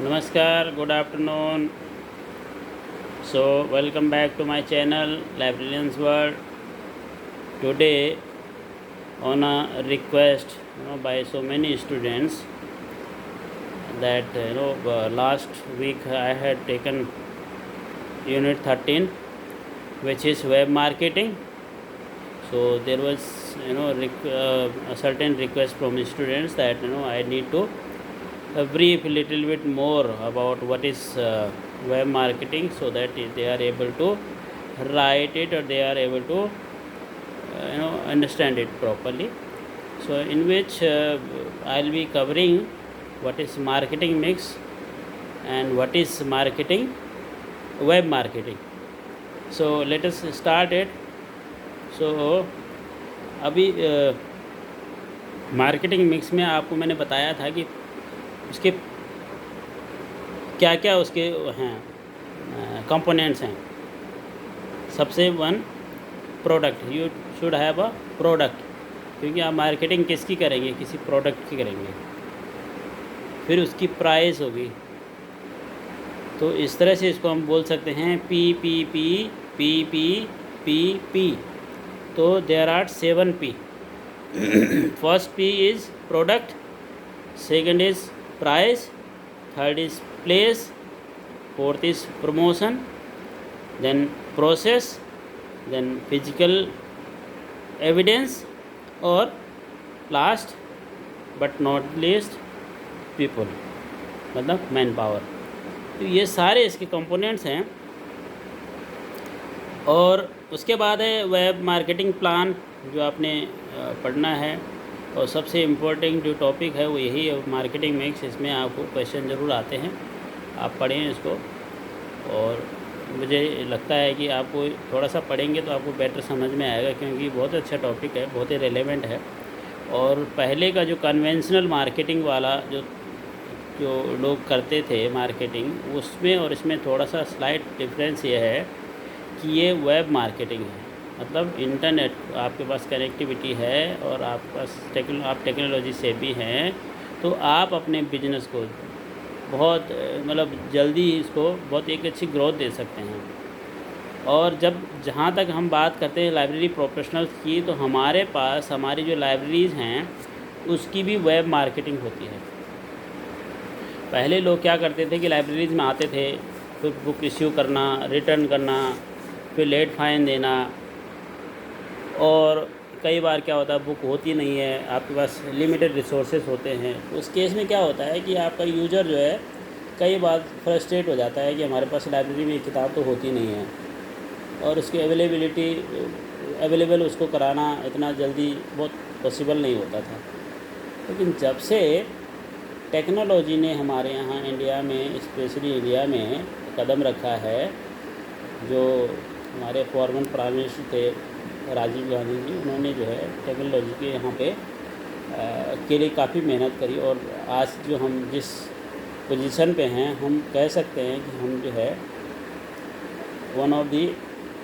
Namaskar, good afternoon. So, welcome back to my channel Librarians World. Today, on a request by so many students, that last week I had taken unit 13, which is web marketing. So there was a certain request from students that I need to brief a little bit more about what is web marketing, so that they are able to write it or they are able to understand it properly. So in which I'll be covering what is marketing mix and what is marketing, web marketing. So let us start it. So अभी marketing mix में आपको मैंने बताया था कि उसके क्या क्या उसके हैं कंपोनेंट्स हैं। सबसे one, product. You should have a product, क्योंकि आप मार्केटिंग किसकी करेंगे, किसी प्रोडक्ट की करेंगे। फिर उसकी प्राइस होगी। तो इस तरह से इसको हम बोल सकते हैं P P P P P P P. तो there are 7 P. First P is product, second is price, third is place, fourth is promotion, then process, then physical evidence, और last but not least people, मतलब man power. तो ये सारे इसके components हैं। और उसके बाद है वेब मार्केटिंग प्लान, जो आपने पढ़ना है। और सबसे इम्पोर्टेंट जो टॉपिक है वो यही है, मार्केटिंग मिक्स। इसमें आपको क्वेश्चन ज़रूर आते हैं, आप पढ़ें इसको। और मुझे लगता है कि आपको थोड़ा सा पढ़ेंगे तो आपको बेटर समझ में आएगा, क्योंकि बहुत अच्छा टॉपिक है, बहुत ही रेलेवेंट है। और पहले का जो कन्वेंशनल मार्केटिंग वाला जो लोग करते थे मार्केटिंग, उसमें और इसमें थोड़ा सा स्लाइट डिफरेंस ये है कि ये वेब मार्केटिंग है। मतलब इंटरनेट, आपके पास कनेक्टिविटी है और आपके पास आप टेक्नोलॉजी से भी हैं, तो आप अपने बिजनेस को बहुत मतलब जल्दी इसको बहुत एक अच्छी ग्रोथ दे सकते हैं। और जहाँ तक हम बात करते हैं लाइब्रेरी प्रोफेशनल्स की, तो हमारे पास हमारी जो लाइब्रेरीज़ हैं उसकी भी वेब मार्केटिंग होती है। पहले लोग क्या करते थे कि लाइब्रेरीज़ में आते थे, फिर बुक इश्यू करना, रिटर्न करना, फिर लेट फाइन देना। और कई बार क्या होता है, बुक होती नहीं है, आपके पास लिमिटेड रिसोर्सेज होते हैं। उस केस में क्या होता है कि आपका यूज़र जो है कई बार फ्रस्ट्रेट हो जाता है कि हमारे पास लाइब्रेरी में किताब तो होती नहीं है, और उसकी अवेलेबल उसको कराना इतना जल्दी बहुत पॉसिबल नहीं होता था। लेकिन जब से टेक्नोलॉजी ने हमारे यहाँ इंडिया में, स्पेशली इंडिया में कदम रखा है, जो हमारे फॉर्मर प्राइम मिनिस्टर थे राजीव गांधी जी, उन्होंने जो है टेक्नोलॉजी के यहाँ पे के लिए काफ़ी मेहनत करी। और आज जो हम जिस पोजीशन पे हैं, हम कह सकते हैं कि हम जो है one of the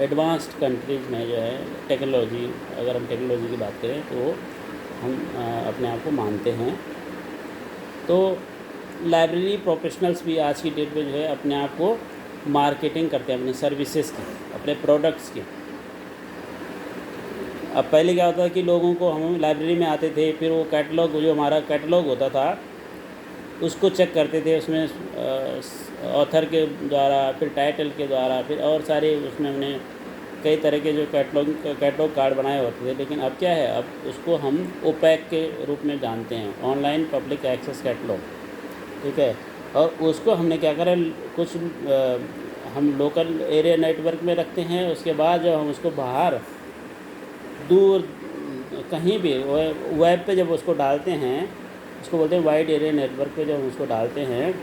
advanced countries में जो है टेक्नोलॉजी, अगर हम टेक्नोलॉजी की बात करें तो हम अपने आप को मानते हैं। तो लाइब्रेरी प्रोफेशनल्स भी आज की डेट में जो है अपने आप को मार्केटिंग करते हैं, अपने सर्विसेज की, अपने प्रोडक्ट्स की। अब पहले क्या होता है कि लोगों को, हम लाइब्रेरी में आते थे, फिर वो कैटलॉग, जो हमारा कैटलॉग होता था उसको चेक करते थे, उसमें ऑथर के द्वारा, फिर टाइटल के द्वारा, फिर और सारे उसमें हमने कई तरह के जो कैटलॉग कार्ड बनाए होते थे। लेकिन अब क्या है, अब उसको हम ओपैक के रूप में जानते हैं, ऑनलाइन पब्लिक एक्सेस कैटलॉग, ठीक है। और उसको हमने क्या करा, कुछ हम लोकल एरिया नेटवर्क में रखते हैं। उसके बाद जब हम उसको बाहर दूर कहीं भी वेब पे जब उसको डालते हैं, उसको बोलते हैं वाइड एरिया नेटवर्क पे जब हम उसको डालते हैं,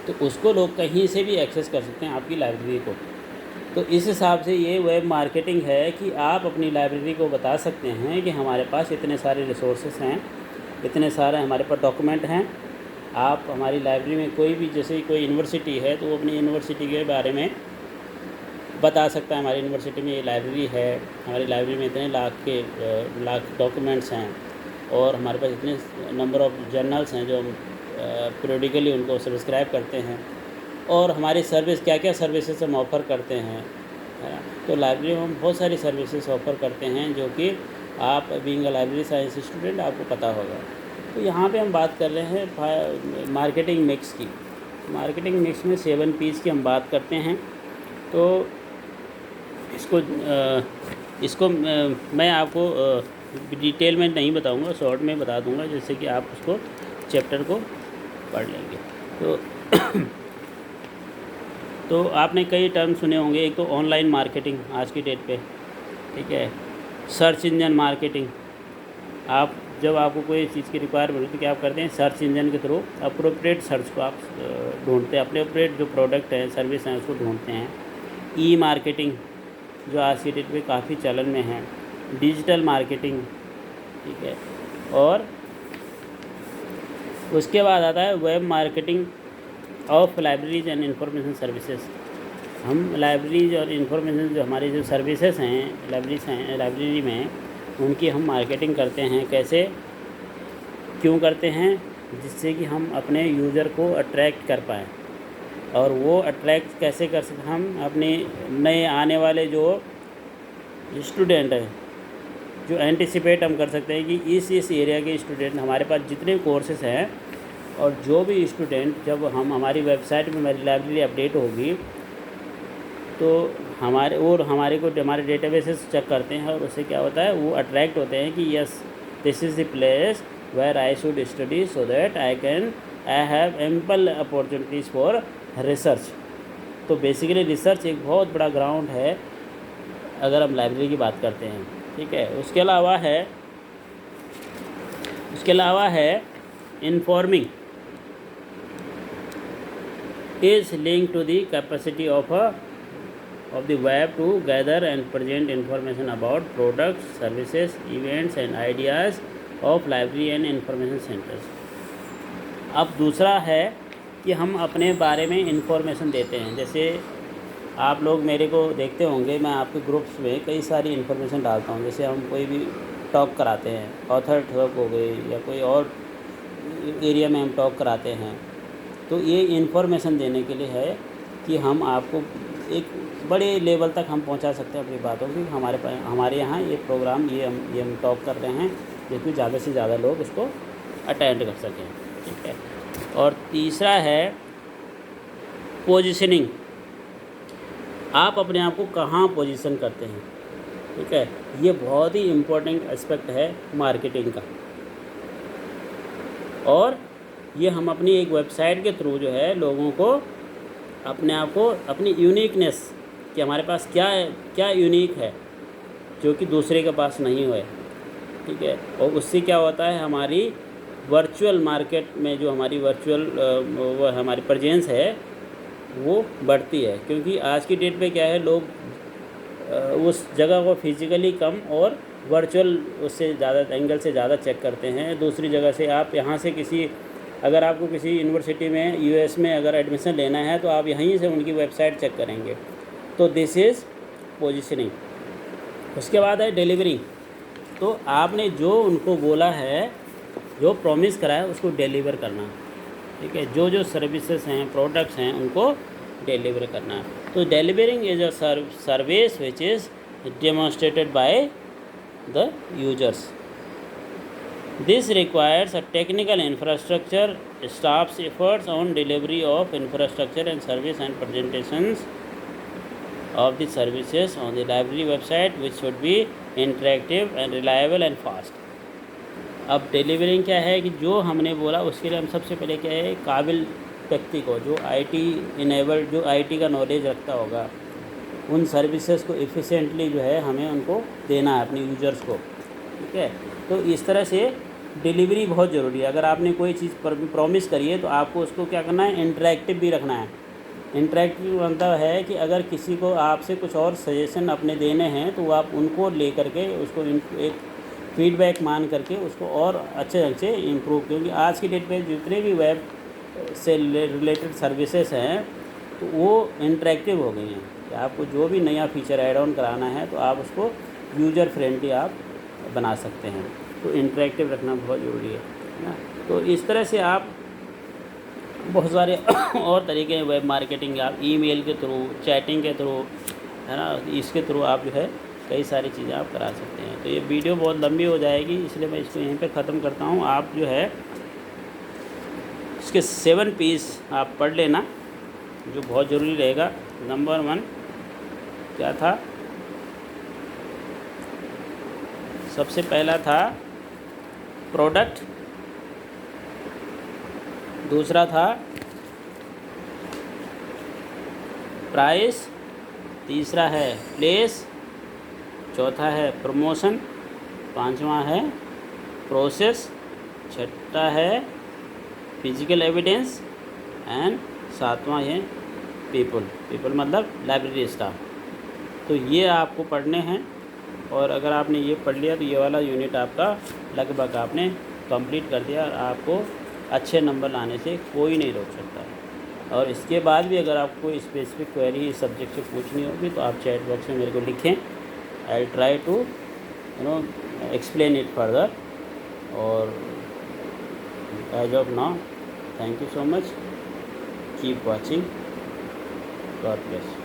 तो उसको लोग कहीं से भी एक्सेस कर सकते हैं आपकी लाइब्रेरी को। तो इस हिसाब से ये वेब मार्केटिंग है कि आप अपनी लाइब्रेरी को बता सकते हैं कि हमारे पास इतने सारे रिसोर्सेस हैं, इतने सारे हमारे पास डॉक्यूमेंट हैं। आप हमारी लाइब्रेरी में कोई भी, जैसे कोई यूनिवर्सिटी है तो वो अपनी यूनिवर्सिटी के बारे में बता सकता है, हमारी यूनिवर्सिटी में ये लाइब्रेरी है, हमारी लाइब्रेरी में इतने लाख डॉक्यूमेंट्स हैं, और हमारे पास इतने नंबर ऑफ़ जर्नल्स हैं जो हम पीरियडिकली उनको सब्सक्राइब करते हैं, और हमारी सर्विस क्या क्या सर्विसेज हम ऑफ़र करते हैं, है ना। तो लाइब्रेरी में हम बहुत सारी सर्विसेज ऑफ़र करते हैं जो कि आप being a library science student आपको पता होगा। तो यहाँ पे हम बात कर रहे हैं मार्केटिंग मिक्स की। मार्केटिंग मिक्स में 7 P's की हम बात करते हैं। तो इसको मैं आपको डिटेल में नहीं बताऊंगा, शॉर्ट में बता दूंगा, जैसे कि आप उसको चैप्टर को पढ़ लेंगे। तो आपने कई टर्म सुने होंगे। एक तो ऑनलाइन मार्केटिंग आज की डेट पे, ठीक है। सर्च इंजन मार्केटिंग, आप जब आपको कोई चीज़ की रिक्वायरमेंट होती है तो क्या आप करते हैं, सर्च इंजन के थ्रू अप्रोप्रिएट सर्च को आप ढूंढते हैं, अपने अप्रोप्रिएट जो प्रोडक्ट है सर्विस हैं उसको ढूंढते हैं। ई मार्केटिंग जो आज की डेट पे काफ़ी चलन में है। डिजिटल मार्केटिंग, ठीक है। और उसके बाद आता है web marketing of libraries and information services. हम लाइब्रेरीज और इंफॉर्मेशन जो हमारी जो सर्विसेज हैं लाइब्रेरी में, उनकी हम मार्केटिंग करते हैं। कैसे, क्यों करते हैं, जिससे कि हम अपने यूज़र को अट्रैक्ट कर पाएँ। और वो अट्रैक्ट कैसे कर सकते, हम अपने नए आने वाले जो स्टूडेंट हैं, जो एंटिसिपेट हम कर सकते हैं कि इस एरिया के स्टूडेंट, हमारे पास जितने कोर्सेज हैं और जो भी स्टूडेंट, जब हम हमारी वेबसाइट में हमारी लाइब्रेरी अपडेट होगी तो हमारे डेटाबेसेस चेक करते हैं, और उससे क्या होता है, वो अट्रैक्ट होते हैं कि yes this is the place where I should study so that I have ample opportunities for research. तो बेसिकली रिसर्च एक बहुत बड़ा ग्राउंड है अगर हम लाइब्रेरी की बात करते हैं, ठीक है। उसके अलावा है informing is linked to the capacity of the web to gather and present information about products, services, events and ideas of library and information centers। अब दूसरा है कि हम अपने बारे में इंफॉर्मेशन देते हैं। जैसे आप लोग मेरे को देखते होंगे, मैं आपके ग्रुप्स में कई सारी इन्फॉर्मेशन डालता हूँ। जैसे हम कोई भी टॉक कराते हैं, ऑथर टॉक हो गई या कोई और एरिया में हम टॉक कराते हैं, तो ये इन्फॉर्मेशन देने के लिए है कि हम आपको एक बड़े लेवल तक हम पहुंचा सकते हैं अपनी बातों की। हमारे यहाँ ये प्रोग्राम ये हम टॉक कर रहे हैं, जिसमें ज़्यादा से ज़्यादा लोग उसको अटेंड कर सकें, ठीक है। और तीसरा है पोजीशनिंग, आप अपने आप को कहाँ पोजीशन करते हैं, ठीक है। ये बहुत ही इम्पोर्टेंट एस्पेक्ट है मार्केटिंग का। और ये हम अपनी एक वेबसाइट के थ्रू जो है लोगों को अपने आप को, अपनी यूनिकनेस कि हमारे पास क्या यूनिक है जो कि दूसरे के पास नहीं है, ठीक है। और उससे क्या होता है, हमारी वर्चुअल मार्केट में जो हमारी वो हमारी प्रेजेंस है वो बढ़ती है। क्योंकि आज की डेट पे क्या है, लोग उस जगह को फिजिकली कम और वर्चुअल उससे ज़्यादा एंगल से ज़्यादा चेक करते हैं। दूसरी जगह से आप यहाँ से अगर आपको किसी यूनिवर्सिटी में यूएस में अगर एडमिशन लेना है तो आप यहीं से उनकी वेबसाइट चेक करेंगे। तो दिस इज़ पोजीशनिंग। उसके बाद है डिलीवरी। तो आपने जो उनको बोला है, जो प्रॉमिस करा है, उसको डिलीवर करना, ठीक है। जो सर्विसेज हैं, प्रोडक्ट्स हैं, उनको डिलीवर करना है। तो delivering is a service which is demonstrated by the users. This requires a technical infrastructure, staff's efforts on delivery of infrastructure and service and presentations of the services on the library website, which should be interactive and reliable and fast। अब delivering क्या है कि जो हमने बोला उसके लिए हम सबसे पहले क्या है, काबिल व्यक्ति को, जो IT इनेबल्ड, जो IT का नॉलेज रखता होगा, उन सर्विसेज को एफिशिएंटली जो है हमें उनको देना है अपने यूजर्स को, ठीक है। तो इस तरह से डिलीवरी बहुत ज़रूरी है। अगर आपने कोई चीज़ प्रॉमिस करी है तो आपको उसको क्या करना है, इंटरेक्टिव भी रखना है। इंटरेक्टिव मतलब है कि अगर किसी को आपसे कुछ और सजेशन अपने देने हैं तो आप उनको ले करके उसको एक फीडबैक मान करके उसको और अच्छे ढंग से इम्प्रूव। क्योंकि आज की डेट पे जितने भी वेब से रिलेटेड सर्विसेज हैं तो वो इंटरेक्टिव हो गई हैं कि आपको जो भी नया फीचर ऐड ऑन कराना है तो आप उसको यूज़र फ्रेंडली आप बना सकते हैं। तो इंटरेक्टिव रखना बहुत ज़रूरी है ना। तो इस तरह से आप बहुत सारे और तरीके हैं वेब मार्केटिंग। आप ईमेल के थ्रू, चैटिंग के थ्रू, है ना, इसके थ्रू आप जो है कई सारी चीज़ें आप करा सकते हैं। तो ये वीडियो बहुत लंबी हो जाएगी, इसलिए मैं इसको यहीं पे ख़त्म करता हूँ। आप जो है इसके 7 पीस आप पढ़ लेना, जो बहुत ज़रूरी रहेगा। नंबर 1 क्या था? सबसे पहला था प्रोडक्ट, दूसरा था प्राइस, तीसरा है प्लेस, चौथा है प्रमोशन, पांचवा है प्रोसेस, छठा है फिजिकल एविडेंस एंड सातवां है पीपल मतलब लाइब्रेरी स्टाफ। तो ये आपको पढ़ने हैं, और अगर आपने ये पढ़ लिया तो ये वाला यूनिट आपका लगभग आपने कंप्लीट कर दिया, और आपको अच्छे नंबर लाने से कोई नहीं रोक सकता। और इसके बाद भी अगर आपको स्पेसिफिक क्वेरी इस सब्जेक्ट से पूछनी होगी तो आप चैट बॉक्स में मेरे को लिखें। I try to explain it further. और as of now, thank you so much, keep watching, God bless.